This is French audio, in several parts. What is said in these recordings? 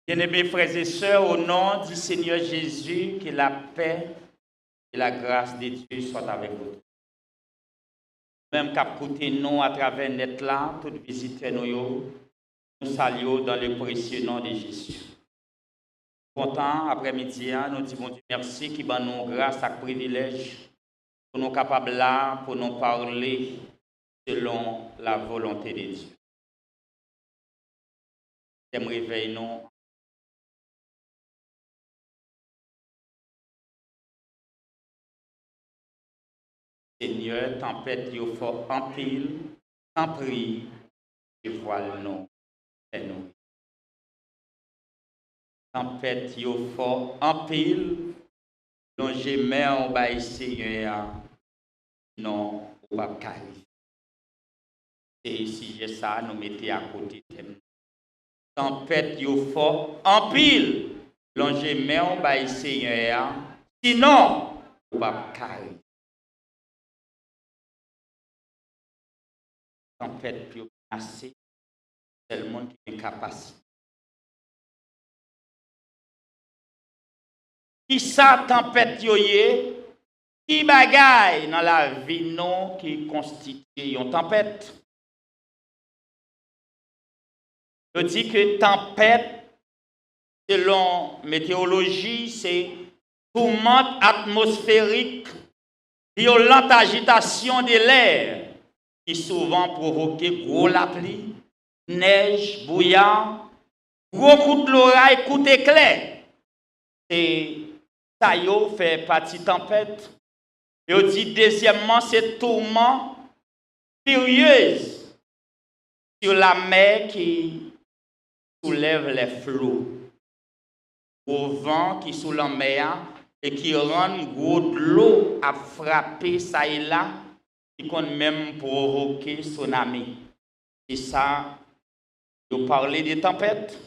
Bien-aimés frères et sœurs, au nom du Seigneur Jésus, que la paix et la grâce de Dieu soient avec vous. Même qu'à côté nous, à travers net là, toutes visiteurs nous saluons dans le précieux nom de Jésus. Content, après-midi, nous disons Dieu merci qui va nous grâce et privilège pour nous capables là, pour nous parler selon la volonté de Dieu. J'aimerais réveiller nous. Seigneur, tempête, yo fort en pile, en prie, et voile nous, et nous. Tempête, yo fort en pile, dont j'ai mis en bas Seigneur, non, ou pas carré. Et si j'ai ça, nous mettons à côté de nous. Tempête, yo fort en pile, dont j'ai mis en bas Seigneur, sinon, ou pas carré. Tempête plus assez, c'est le monde qui a une capacité. Qui ça tempête yoye, qui bagaille dans la vie non qui constitue une tempête. Je dis que tempête, selon météorologie, c'est tourmente atmosphérique, violente agitation de l'air, qui souvent provoque gros la pluie, neige, brouillard, gros coup de l'oreille, coup d'éclair. Et ça yo fait partie tempête. Et on dit deuxièmement, c'est tourment furieuse sur la mer qui soulève les flots, au vent qui sous la mer et qui rend gros de l'eau à frapper ça et là, qui compte même provoquer tsunami. Et ça, on parlait des tempêtes.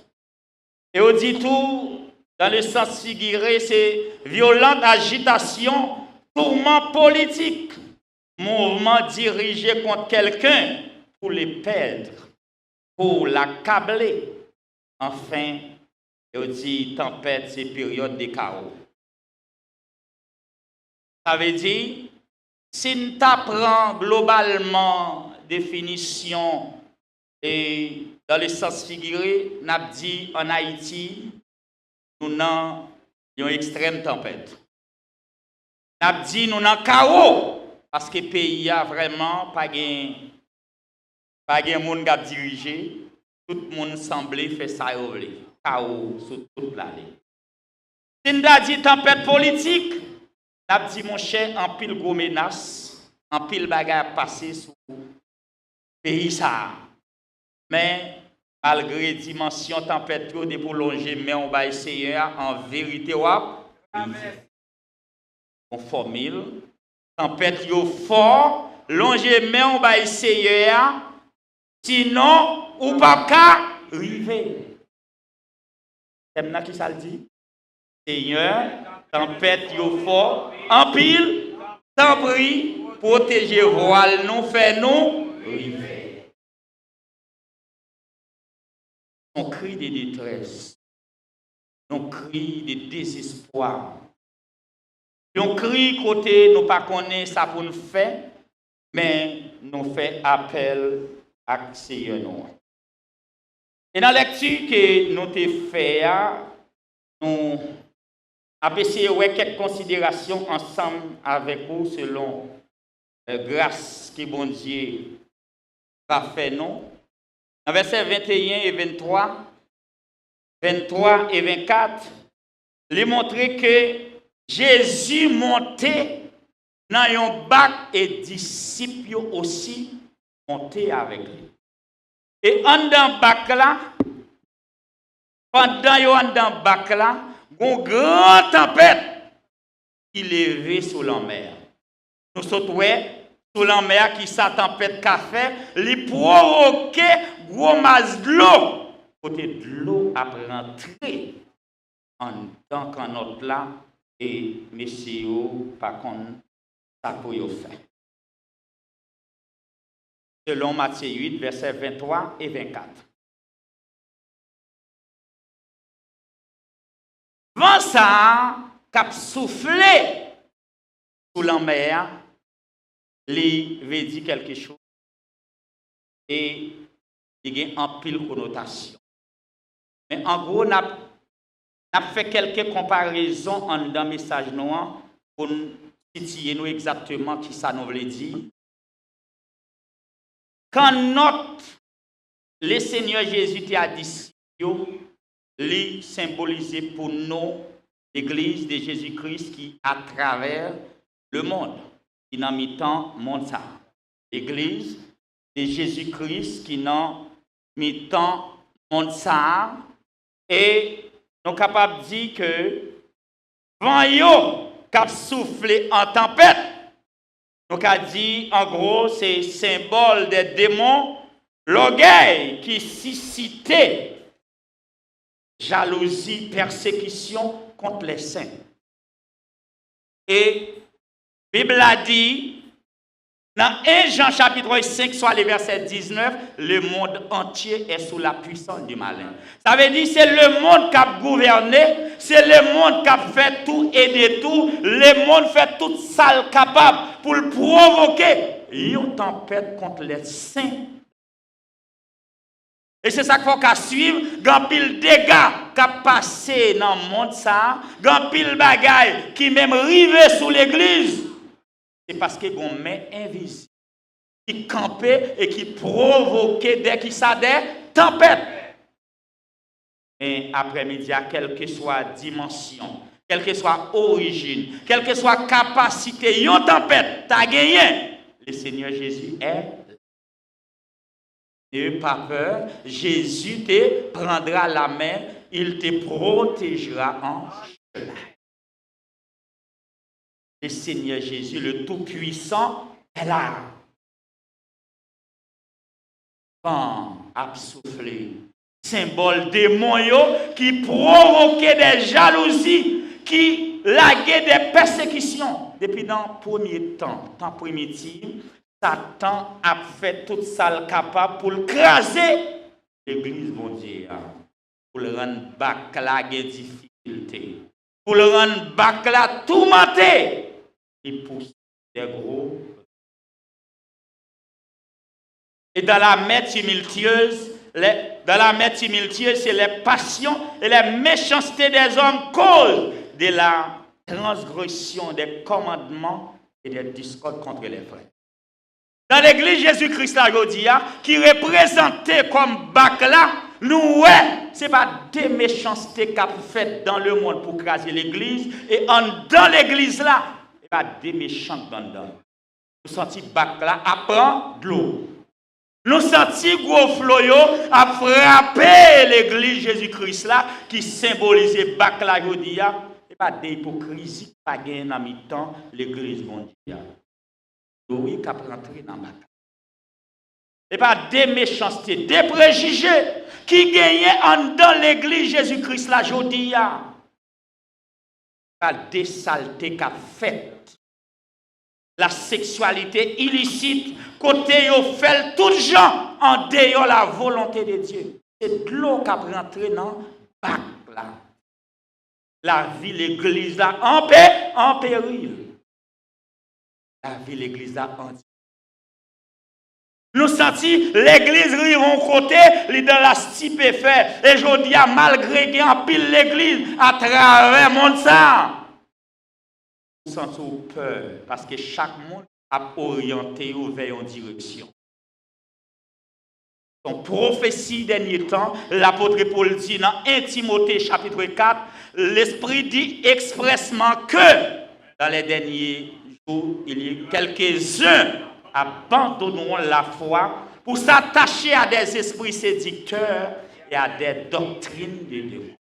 Et on dit tout, dans le sens figuré, c'est violente agitation, tourment politique, mouvement dirigé contre quelqu'un pour les perdre, pour l'accabler. Enfin, on dit tempête, c'est période de chaos. Ça veut dire, si nous t'apprend globalement définition et dans le sens figuré, nous avons dit en Haïti, nous avons une extrême tempête. Nous avons dit nous avons chaos parce que le pays a vraiment pas de monde qui a dirigé. Tout le monde semblait faire ça et voulait. Chaos sur toute l'année. Si nous avons dit tempête politique, nous avons dit mon cher, en pile gros menace, en pile bagarre passé sur le pays ça. Mais malgré dimension tempête de prolonger, mais on va essayer en vérité on formule tempête yo fort, longer mais on va essayer sinon ou pas qu'à arriver. C'est qui ça le dit? Seigneur, tempête yo fort, en pile, t'en prie, protéger voile nous, fait nous arriver. On crie de détresse, on crie de désespoir. On crie côté, nous pas connaissons ça pour nous faire, mais nous fait appel à Seigneur. Et dans la lecture que nous avons fait, nous avons essayé de faire quelques considérations ensemble avec vous selon la grâce que bon Dieu a fait nous. Dans versets 21 et 23, 23 et 24, il montre que Jésus montait dans un bac et disciples aussi montaient avec lui. Et en dans bac là, pendant yo en dans bac là, une grande tempête qui levait sur la mer. Nous sautons sur la mer qui sa tempête qu'a fait, li provoquait gros masse de l'eau. Côté de l'eau a rentré en tant qu'en autre là. Et messieurs, par contre, ça peut y faire. Selon Matthieu 8, versets 23 et 24. vent ça, cap soufflé sous la mer, il veut dire quelque chose et il y a en pile connotation. Mais en gros, on a fait quelques comparaisons dans le message noir pour nous situer nous exactement qui ça nous veut dire. Quand le Seigneur Jésus a dit, il symbolisé pour nous l'Église de Jésus-Christ qui à travers le monde, qui n'a mis tant monde ça. L'Église de Jésus-Christ qui n'a mis tant monde ça. Et nous sommes capables de dire que vent yo cap soufflé en tempête. Nous avons dit en gros c'est symbole des démons, l'orgueil qui suscitait jalousie, persécution contre les saints. Et la Bible a dit dans 1 Jean chapitre 5, soit le verset 19, le monde entier est sous la puissance du malin. Ça veut dire que c'est le monde qui a gouverné, c'est le monde qui a fait tout et de tout, le monde fait tout ça capable pour provoquer une tempête contre les saints. Et c'est ça qu'il faut qu'à suivre, grand pile dégâts qui a passé dans le monde ça, grand pile bagaille qui même rivé sous l'église. C'est parce que bon main invisible qui campait et qui provoquait dès qu'il ça des tempêtes. Et après-midi, à quelle que soit dimension, quelle que soit origine, quelle que soit capacité, une tempête, tu as gagné. Le Seigneur Jésus est. N'aie pas peur, Jésus te prendra la main, il te protégera en chemin. Le Seigneur Jésus, le Tout-Puissant, est là. Vent a soufflé. Symbole démon qui provoquait des jalousies, qui laguait des persécutions. Depuis dans le premier temps primitif, Satan a fait tout ça capable pour craser l'église mondiale, pour le rendre bac la difficulté, pour le rendre bac la tourmenté. Il pousse des gros. Et dans la mer tumultueuse, c'est les passions et les méchancetés des hommes cause de la transgression des commandements et des discordes contre les frères. Dans l'église Jésus-Christ qui représentait comme bac là, nous, ce n'est pas des méchancetés qu'a fait dans le monde pour craser l'église, et dans l'église là, ce n'est pas des méchants dedans. Nous sentons bac là, apprend de l'eau. Nous sentons gros floyo à frapper l'église Jésus-Christ là, qui symbolisait bac là, ce n'est pas des hypocrisies, pas gagné dans mi-temps l'église mondiale. Oui, qui a rentré dans la bataille. Et pas des méchancetés, des préjugés qui gagnaient dans l'église Jésus-Christ la jodia. Pas des saletés qu'a fait. La sexualité illicite, côté yo fait tout gens en dehors la volonté de Dieu. C'est de l'eau qui a rentré dans le bac là. La vie, l'église là, en péril. La vie, l'église là, en nous sentons l'église riron côté, li dans la stupéfait. Et je dis, malgré qu'il y a pile l'église à travers le monde ça. Nous sentons peur parce que chaque monde a orienté vers une direction. Son prophétie dernier temps, l'apôtre Paul dit dans 1 Timothée chapitre 4, l'Esprit dit expressement que dans les derniers jours, il y a quelques-uns abandonneront la foi pour s'attacher à des esprits séducteurs et à des doctrines de Dieu.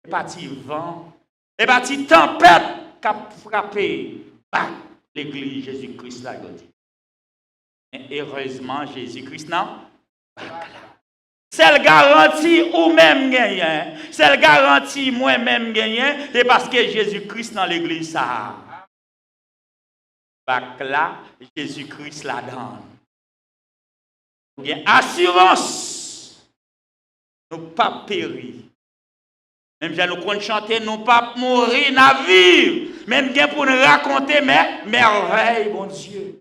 Et parti vent, et parti tempête qui a frappé l'église Jésus-Christ là. Et heureusement, Jésus-Christ non. C'est le garantie ou même gagné. C'est le garantie moi-même gagné. Et parce que Jésus-Christ dans l'église ça. Bac là, Jésus-Christ la donne. Il y a assurance. Nous pas périr. Même si nous comptons chanter, nous pas mourir, nous vivre. Même bien pour nous raconter mes merveilles, bon Dieu.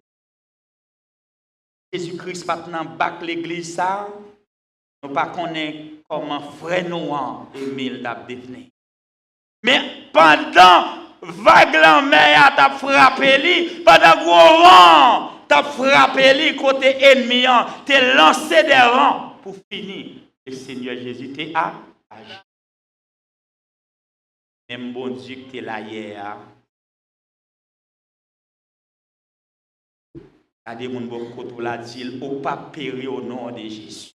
Jésus-Christ maintenant bac l'église ça. Nous ne connaissons pas comment frère Noir Émile t'a défini. Mais pendant vague la mer t'a frappé lui, pendant gros vent t'a frappé lui côté ennemi, t'es lancé des rangs pour finir. Le Seigneur Jésus t'est agi. Même bon Dieu que t'es là hier. A des gens qui l'a dit, au pas péri au nom de Jésus.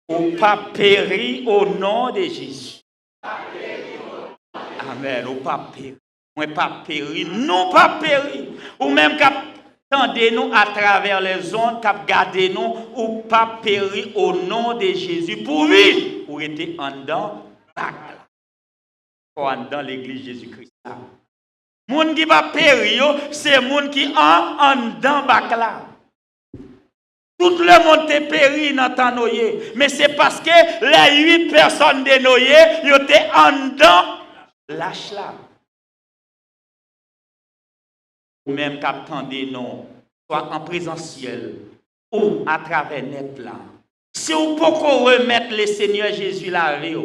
Au pas péri au nom de Jésus. Amen. Au pas péri. Moi pas péri. Non pas péri. Ou même qu'attendez-nous à travers les ondes, qu'attendez-nous ou pas péri au nom de Jésus. Pour vivre. Pour être en dedans, en dedans l'église Jésus-Christ. Moun qui va périr, c'est moun qui en dedans bakla. Tout le monde est péri dans ta noyé. Mais c'est parce que les 8 personnes de noyé, ils étaient en dedans lâche là. Ou même qu'attendez non, soit en présentiel ou à travers net là. Si vous pouvez remettre le Seigneur Jésus la vie,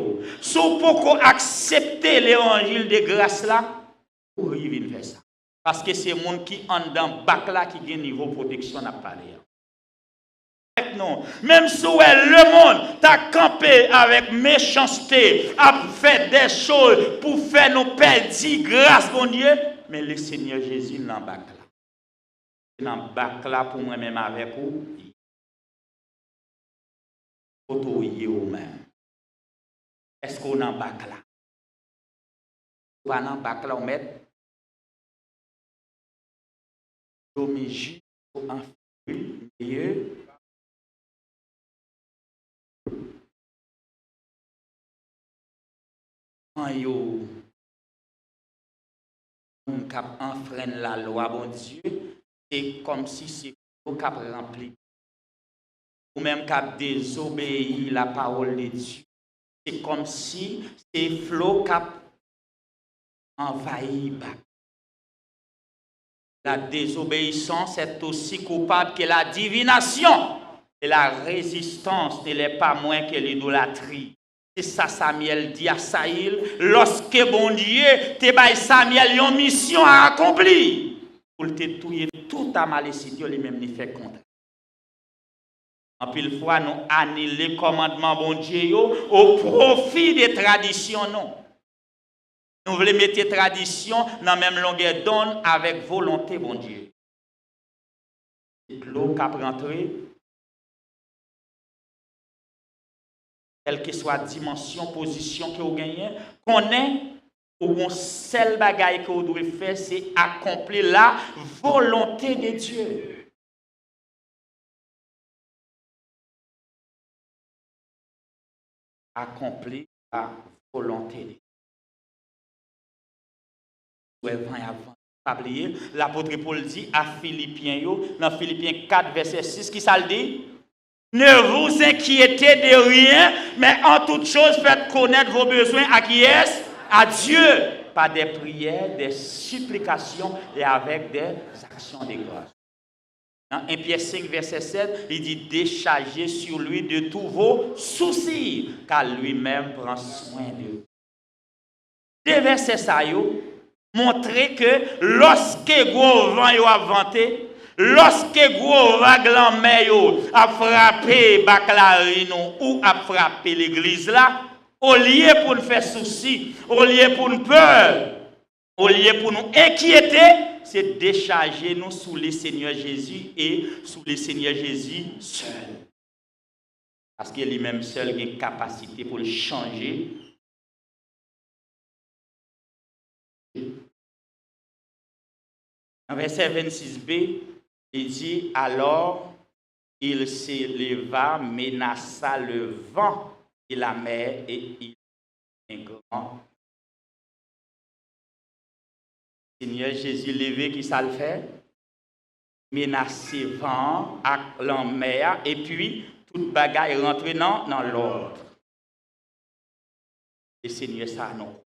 si vous pouvez accepter l'évangile de grâce là, vous arrivez à faire ça. Parce que c'est le monde qui en dans bac là qui a un niveau de protection à parler. Non. Même si le monde t'a campé avec méchanceté, a fait des choses pour faire nous perdre grâce, mon Dieu, mais le Seigneur Jésus n'a pas là. Il n'a pas là pour moi-même avec vous. Est-ce qu'on n'a pas là? Pas n'a pas là, on met. Domiji en mieux. Yo on cap enfreindre la loi bon Dieu, c'est comme si c'est au cap rempli ou même cap désobéir la parole de Dieu, c'est comme si c'est flot cap envahi. La désobéissance est aussi coupable que la divination et la résistance ne l'est pas moins que l'idolâtrie. C'est ça Samuel dit à Saïl, lorsque bon Dieu te baille Samuel une mission à accomplir pour te tuer tout à malécidio lui même n'y fait contre. En pile fois nous annuler le commandement bon Dieu au profit des traditions non. Nous voulons mettre tradition dans la même longueur d'onde avec volonté bon Dieu. L'eau qui a rentré quelle que soit dimension, position que vous gagnez, connaît ou un seul bagage que vous devez faire, c'est accomplir la volonté de Dieu. Accomplir la volonté de Dieu. Pas oublier, l'apôtre Paul dit à Philippiens, dans Philippiens 4, verset 6, qui ça le dit? Ne vous inquiétez de rien, mais en toute chose, faites connaître vos besoins à qui est-ce? À Dieu, par des prières, des supplications et avec des actions de grâce. Dans 1 Pierre 5, verset 7, il dit déchargez sur lui de tous vos soucis, car lui-même prend soin de vous. Des versets ça, montrer que lorsque gros vent yo a vanté, lorsque gros vague en mer a frappé Baclarino ou a frappé l'église là, au lieu pour nous faire souci, au lieu pour nous peur, au lieu pour nous inquiéter, c'est décharger nous sous le Seigneur Jésus et sous le Seigneur Jésus seul. Parce que lui-même seul a une capacité pour le changer. En verset 26b, il dit, alors il s'éleva, menaça le vent et la mer et il un grand. Seigneur Jésus levé, qui ça le fait? Menacer vent, la mer et puis toute bagaille rentre dans l'ordre. le Seigneur ça non.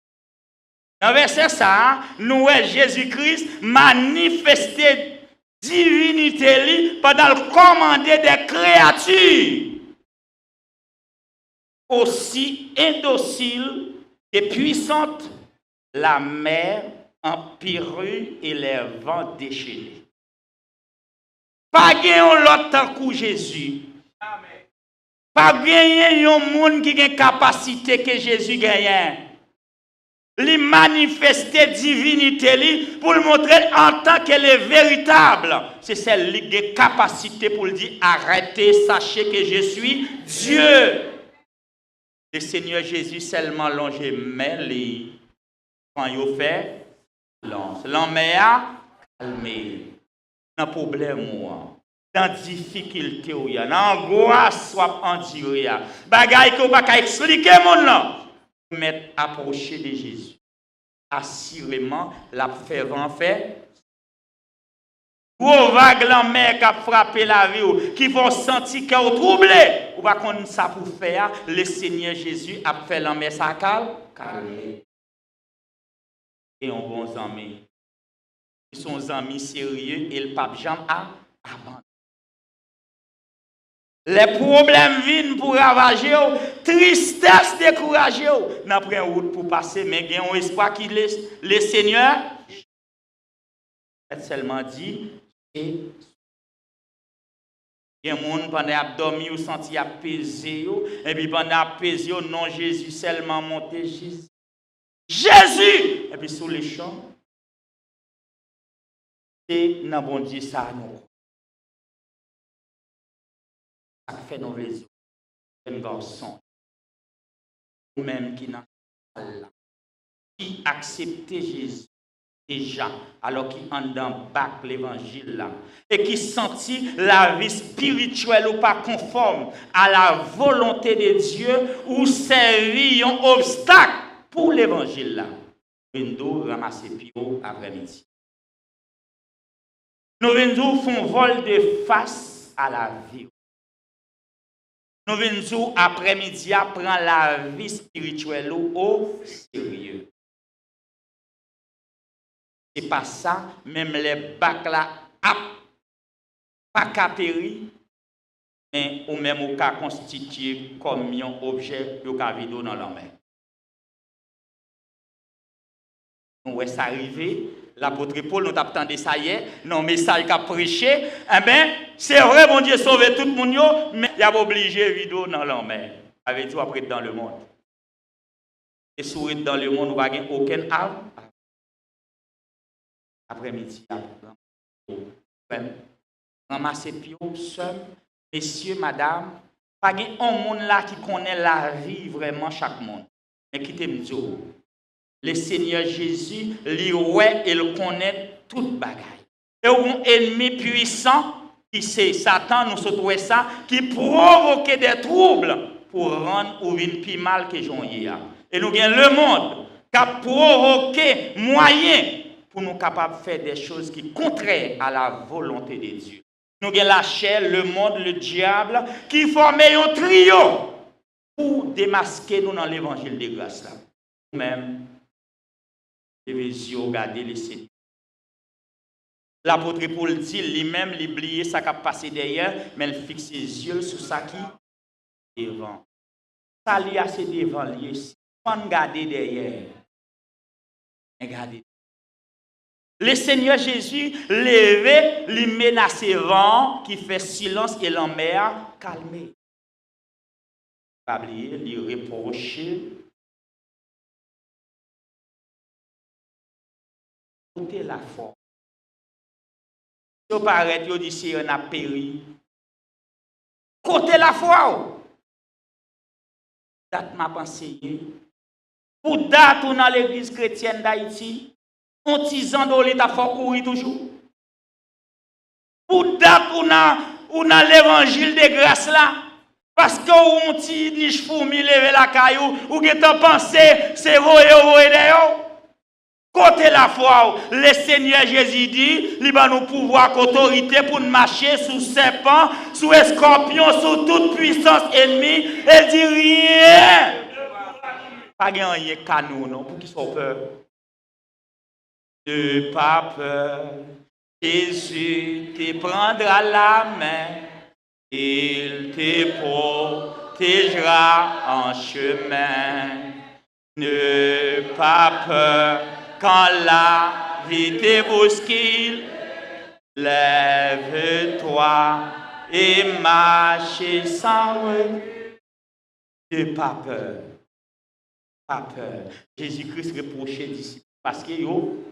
Dans verset ça, nous Jésus-Christ manifesté divinité pendant le commander des créatures aussi indociles et puissantes, la mer empirée et les vents déchaînés. Pas gagnant l'autre tant que Jésus. Pas gagnant un monde qui a une capacité que Jésus gagne. Il manifester divinité pour le montrer en tant qu'elle est véritable. C'est celle qui a capacité pour le dire arrêtez, sachez que je suis Dieu. Le Seigneur Jésus seulement longé mais quand il fait l'homme a calmé. Dans problème dans difficulté ou dans angoisse soit enduré. Bagaille que pas expliquer mon nom. Mettre approcher de Jésus. Assurément, la fervent fait. Gros vague la mer qui a frappé la vie, qui vont sentir qu'ils sont troublés. Ou pas qu'on ça pour faire, le Seigneur Jésus a fait la mer ça calme. Et on bon amis. Ils sont amis sérieux et le pape Jean a abandonné. Les problèmes viennent pour ravager, tristesse décourager. N'a pris une route pour passer, mais il y a un espoir qui laisse le Seigneur. Elle seulement dit, et il y a des gens pendant qu'ils dormi ou senti apaisé, et puis pendant apaisé, non Jésus seulement monté Jésus. Jésus! Et puis sur les champs, c'est dans bon Dieu ça nous. Ça fait nos réseaux. Un garçon, ou même qui n'a pas là, qui acceptait Jésus déjà, alors qu'il en dans bac l'évangile là, et qui sentit la vie spirituelle ou pas conforme à la volonté de Dieu, ou servir un obstacle pour l'évangile là. Nous ramasser pio après-midi. Nous venons faire un vol de face à la vie. Nous venons après-midi prendre la vie spirituelle au sérieux. C'est pas ça, même les bacs là, pas qu'à périr, mais ou même au cas constitué comme un objet de cavido dans la mer. Nous est arrivé, l'apôtre Paul nous attendait ça hier, non message qu'a prêché, eh bien, c'est vrai, mon Dieu sauver tout le monde, mais il a obligé vidéo dans la mer. Avec tout après dans le monde. Et sourire dans le monde, il n'y a aucun arme. Après-midi, ramasser pio, seul, messieurs, madame, pas un monde là qui connaît la vie vraiment chaque monde. Mais qui t'aime Dieu. Le Seigneur Jésus, lui ouais et le connaît toute bagaille. Et un ennemi puissant qui c'est Satan, nous se ça, qui provoque des troubles pour rendre ou une plus mal que j'en ai. Et nous avons le monde qui a provoqué moyen pour nous capables de faire des choses qui sont contraires à la volonté de Dieu. Nous avons la chair, le monde, le diable, qui forment un trio pour démasquer nous dans l'évangile de grâce. Nous-mêmes, devons regarder le Seigneur. L'apôtre Paul dit, lui-même, il oublie ça qui a passé derrière, mais il fixe ses yeux sur ça qui est devant. Ça, il y a ses devant lui. Si on regarde derrière, regardez. Le Seigneur Jésus levé, lui menace vent qui fait silence et la mer calmée. Pas oublier, lui reprocher. Écoutez la foi. Si vous paraît, vous dites si on a péri. Côté la foi. Date m'a pensé. Pour date dans l'église chrétienne d'Haïti. On tizan dans l'état fort courir toujours. Pour date on a l'évangile de grâce là. Parce que on ti niche fourmi lever la caillou ou que t'en pensé c'est voyer d'ailleurs. Côté la foi, le Seigneur Jésus dit, il va nous pouvoir autorité pour nous marcher sous serpent, sous scorpion, sous toute puissance ennemie, et dit rien. Pas gagner canon, non, pour qu'ils soient peur. Ne pas peur. Jésus te prendra la main. Il te protégera en chemin. Ne pas peur quand la vie te bouscule. Lève-toi et marche sans regret. Ne pas peur. Pas peur. Jésus-Christ reprochait aux disciples parce que yo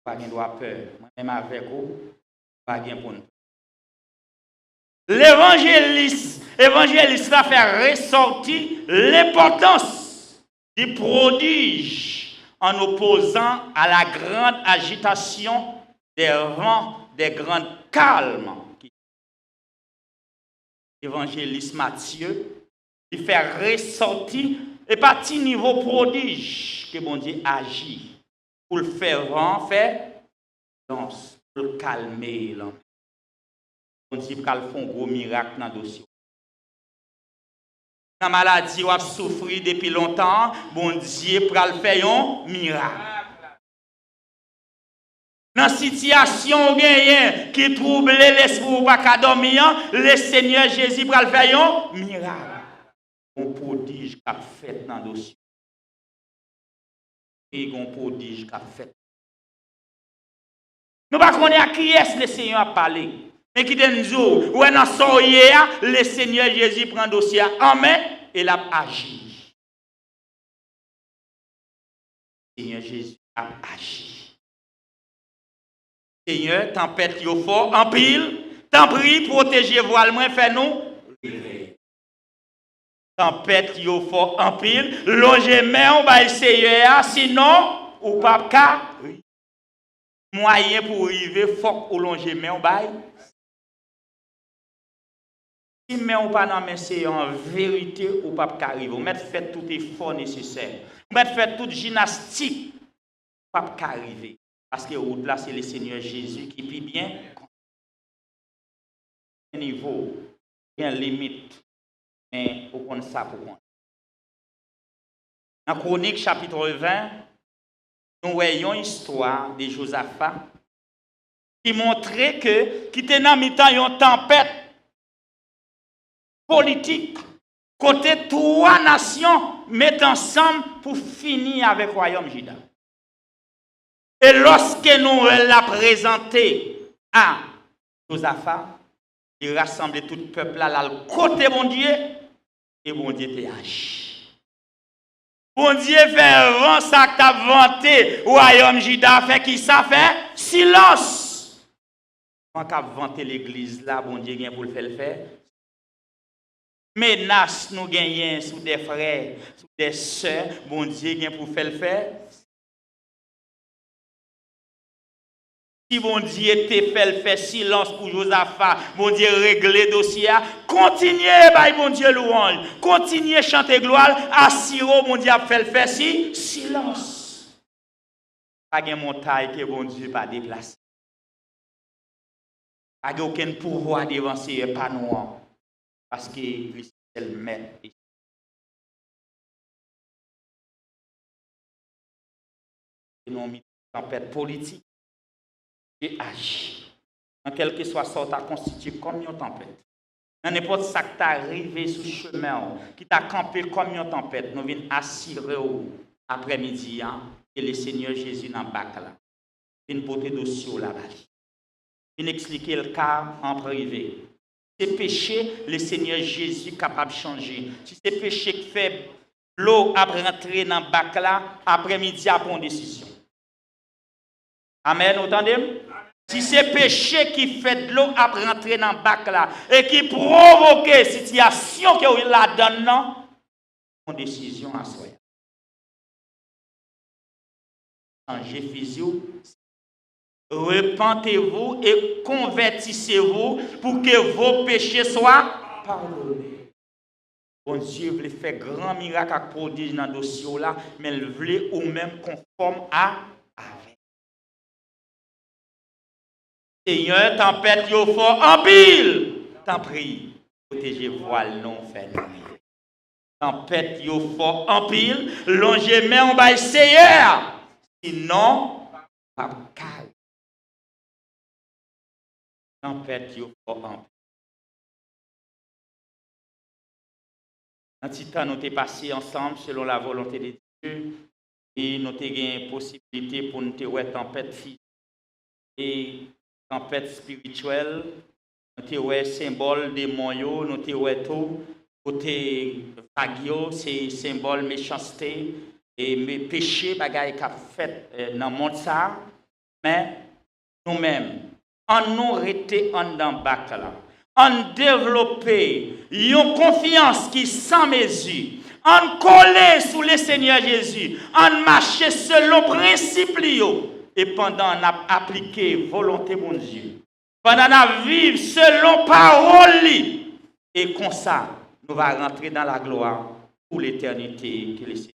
pas de peur. Même avec vous, pas de pour nous. L'évangéliste a fait ressortir l'importance du prodige en opposant à la grande agitation des vents, des grands calmes. L'évangéliste Matthieu, il fait ressortir et parti niveau prodige que bon Dieu agit pour le faire vent, faire danse, pour le calmer l'homme. Bon Dieu pour faire un gros miracle dans le dossier. Dans la maladie, on a souffert depuis longtemps, bon Dieu pour faire un miracle. Dans la situation qui trouble l'esprit ou pas dormir, le Seigneur Jésus pour faire un miracle. Un prodige qui a fait dans le dossier. Et un prodige qui a fait. Nous ne savons pas à qui est-ce que le Seigneur a parlé. Mais qui dit nous, ou dans son hier, le Seigneur Jésus prend le dossier en main et l'a agi. Le Seigneur Jésus a agi. Seigneur, tempête yo fort, en pile, t'en prie, protégez voile moins, fait nous. Tempête yo fort, en pile, longez main, on va essayer, sinon, ou pas qu'à. Moyen pour arriver, faut ou longez main, on va. Si mais on pas dans c'est en vérité, ou pas qu'à arriver. On met fait tout effort nécessaire. On met fait toute gymnastique, pas qu'à arriver. Parce que au-delà, c'est le Seigneur Jésus qui vit bien. Un niveau, il y a une limite. Mais on compte ça pour moi. Dans Chronique chapitre 20, nous voyons une histoire de Josaphat qui montrait que, qui était dans mi-temps une tempête politique, côté trois nations mettent ensemble pour finir avec le royaume Juda. Et lorsque nous l'a présenté à Josaphat, il rassemblait tout le peuple là, le côté bon Dieu, et bon Dieu était agi. Bon Dieu fait vent ça que t'as vanté, royaume Juda fait qui ça fait? Silence. Quand t'as vanté l'église là, bon Dieu vient pour le faire. Menace nous gagnons sous des frères, sous des sœurs, bon Dieu vient pour faire. Si bon Dieu te fait silence pour Josaphat, bon Dieu règle le dossier, continuez, bon Dieu louange, continuez chanter gloire, assiro, bon Dieu fait silence. Pas de montagne que bon Dieu pas déplacer. Pas de aucun pouvoir d'avancer, pas noir. Parce que c'est le maître. Nous avons mis une tempête politique. Et agit. En quelque soit sorte, à constituer comme une tempête. Dans n'importe ça qui t'est arrivé sur le chemin, qui t'a campé comme une tempête, nous venons assurer après-midi, et le Seigneur Jésus dans le bac là. Une porter dossier là-bas. Il expliquer le cas en privé. C'est péché, le Seigneur Jésus est capable de changer. Si c'est péché qui fait l'eau à rentrer dans le bac là, après-midi, à prendre une décision. Amen, vous entendez? Si c'est péché qui fait de l'eau à rentrer dans le bac là et qui provoque une situation que la donne, non, une décision à soi. Changez physique. Repentez-vous et convertissez-vous pour que vos péchés soient pardonnés. Bon Dieu voulait faire grand miracle à prodige dans le dossier là, mais il voulait ou même conforme à avec. Seigneur, tempête yo fort en pile, t'en prie. protéger voile non fait. Tempête yo fort en pile, longer mais on va essayer. Sinon, pas calme. Tempête yo fort en pile. Un petit temps, nous t'es passé ensemble selon la volonté de Dieu et nous t'ai gagné possibilité pour nous te tempête physique et tempête spirituelle. Nous t'ai symbole des moyens, nous t'ai tout. Côté vague, c'est symbole méchanceté et mes péchés, bagaille qu'a fait dans le monde ça. Mais nous-mêmes, en nous rester en dans bac là. En développer une confiance qui sans mesure, en coller sous le Seigneur Jésus, en marcher selon principe et pendant on a appliqué volonté mon Dieu, pendant on a vivre selon parole et comme ça nous va rentrer dans la gloire pour l'éternité que le Seigneur